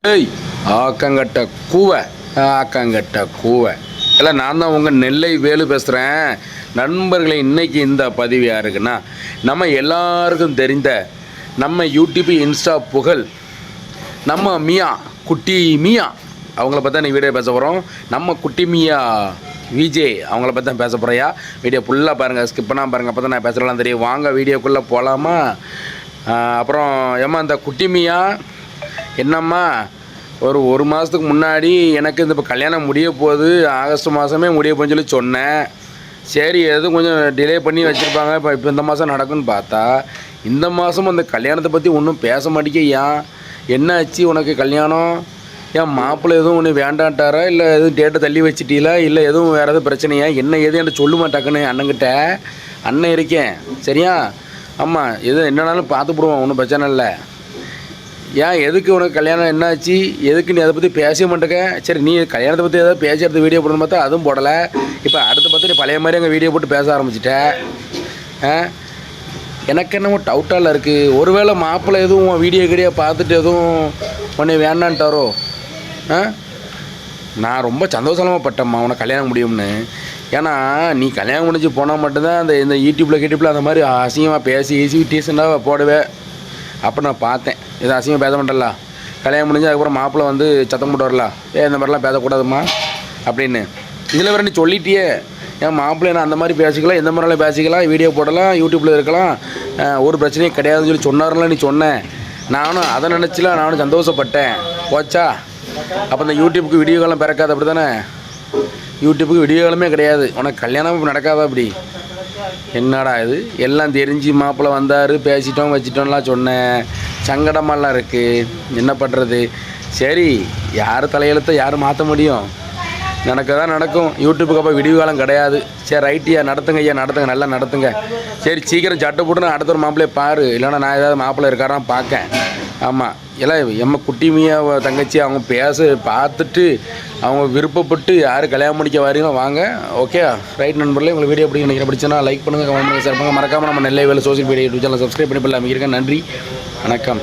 ஏய் ஆக்கங்கட்ட கூவை ஆக்கங்கட்ட கூவை இல்லை நான் தான் உங்கள் நெல்லை வேலு பேசுகிறேன். நண்பர்களை இன்றைக்கி இந்த பதிவு யாருக்குன்னா நம்ம எல்லாருக்கும் தெரிந்த நம்ம யூடியூப் இன்ஸ்டா புகழ் நம்ம மியா குட்டி மியா அவங்கள பற்றி தான் வீடியோ பேச போகிறோம். நம்ம குட்டி மியா விஜே அவங்கள பற்றி தான் பேச போகிறையா. வீடியோ ஃபுல்லாக பாருங்கள், ஸ்கிப் பண்ணால் பாருங்கள், அப்போ தான் நான் பேசுகிறலாம் தெரியும். வாங்க வீடியோக்குள்ளே போகலாமா? அப்புறம் ஏம்மா இந்த குட்டி மியா என்னம்மா ஒரு மாதத்துக்கு முன்னாடி எனக்கு இந்த இப்போ கல்யாணம் முடிய போகுது, ஆகஸ்ட் மாதமே முடிய போகுன்னு சொல்லி சொன்னேன். சரி எதுவும் கொஞ்சம் டிலே பண்ணி வச்சுருப்பாங்க, இப்போ இந்த மாதம் நடக்குன்னு பார்த்தா இந்த மாதமும் அந்த கல்யாணத்தை பற்றி ஒன்றும் பேச மாட்டேங்க. ஏன் என்ன ஆச்சு உனக்கு கல்யாணம்? ஏன் மாப்பிள்ளை எதுவும் ஒன்று வேண்டான்ட்டாரா, இல்லை எதுவும் டேட்டை தள்ளி வச்சிட்டீங்களா, இல்லை எதுவும் வேறு எதுவும் பிரச்சனையா? என்ன எது என்கிட்ட சொல்ல மாட்டாக்குன்னு அண்ணங்கிட்ட அண்ணன் இருக்கேன் சரியா? ஆமாம் எது என்னன்னாலும் பார்த்து போடுவோம், ஒன்றும் பிரச்சனை இல்லை. ஏன் எதுக்கு உனக்கு கல்யாணம் என்னாச்சு, எதுக்கு நீ அதை பற்றி பேச மாட்டேங்க? சரி நீ கல்யாணத்தை பற்றி ஏதாவது பேசி எடுத்து வீடியோ போடணும்னு பார்த்தா அதுவும் போடலை. இப்போ அடுத்த பார்த்து நீ பழைய மாதிரி அங்கே வீடியோ போட்டு பேச ஆரம்பிச்சிட்டேன். எனக்கு என்னமோ டவுட்டால் இருக்குது. ஒருவேளை மாப்பிள்ளை எதுவும் வீடியோ கீடியோ பார்த்துட்டு எதுவும் உன்னை வேண்டான்ட்டாரோ? நான் ரொம்ப சந்தோஷமாக பட்டேம்மா உனக்கு கல்யாணம் முடியும்னு. ஏன்னா நீ கல்யாணம் முடிஞ்சு போனால் மட்டும்தான் இந்த யூடியூப்பில் அந்த மாதிரி அசிங்கமாக பேசி டீசெண்டாக போடுவேன். அப்போ நான் பார்த்தேன் இது அசிங்கமாக பேச மாட்டல. கல்யாணம் முடிஞ்சு அதுக்கப்புறம் மாப்பிள்ளை வந்து சத்தம் போட்டு வரலாம், இந்த மாதிரிலாம் பேசக்கூடாதும்மா அப்படின்னு. இதில் வேறு நீ சொல்லிட்டியே, ஏன் மாப்பிள்ளை நான் அந்த மாதிரி பேசிக்கலாம், எந்த மாதிரிலாம் பேசிக்கலாம், வீடியோ போடலாம், யூடியூப்பில் இருக்கலாம், ஒரு பிரச்சனையும் கிடையாதுன்னு சொல்லி சொன்னார்லாம் நீ சொன்னேன். நானும் அதை நினச்சிலாம் நானும் சந்தோஷப்பட்டேன். போச்சா? அப்போ இந்த யூடியூப்புக்கு வீடியோ காலம் பிறக்காது அப்படி தானே? யூடியூப்புக்கு வீடியோ காலமே கிடையாது, உனக்கு கல்யாணம் நடக்காதா? அப்படி என்னடா இது எல்லாம் தெரிஞ்சு மாப்பிள்ளை வந்தார், பேசிட்டோம் வச்சிட்டோம்லாம் சொன்னேன். சங்கடமாலாம் இருக்குது, என்ன பண்ணுறது? சரி யார் தலையெழுத்தை யார் மாற்ற முடியும்? நடக்க தான் நடக்கும். யூடியூப்புக்கு அப்போ விடிவு காலம் கிடையாது. சரி ரைட்டியா, நடத்துங்க ஐயா, நடத்துங்க, நல்லா நடத்துங்க. சரி சீக்கிரம் சட்டை போட்டு அடுத்த ஒரு மாப்பிள்ளையை பாரு, இல்லைன்னா நான் ஏதாவது மாப்பிள்ளை இருக்காரான்னு பார்க்கேன். ஆமாம் எல்லாம் எம்ம குட்டிமியா தங்கச்சி அவங்க பார்த்துட்டு அவங்க விருப்பப்பட்டு யார் கல்யாணம் முடிக்க வரீங்களோ வாங்க. ஓகே ரைட் நண்பர்களே, உங்களுக்கு வீடியோ எப்படி நினைக்கிற பிடிச்சனா லைக் பண்ணுங்கள், கமெண்ட் பண்ணுங்கள், ஷேர் பண்ணுங்கள். மறக்காமல் நம்ம Nellai Velu social media YouTube channel subscribe பண்ணி பண்ணலாம் இருக்கேன். நன்றி, வணக்கம்.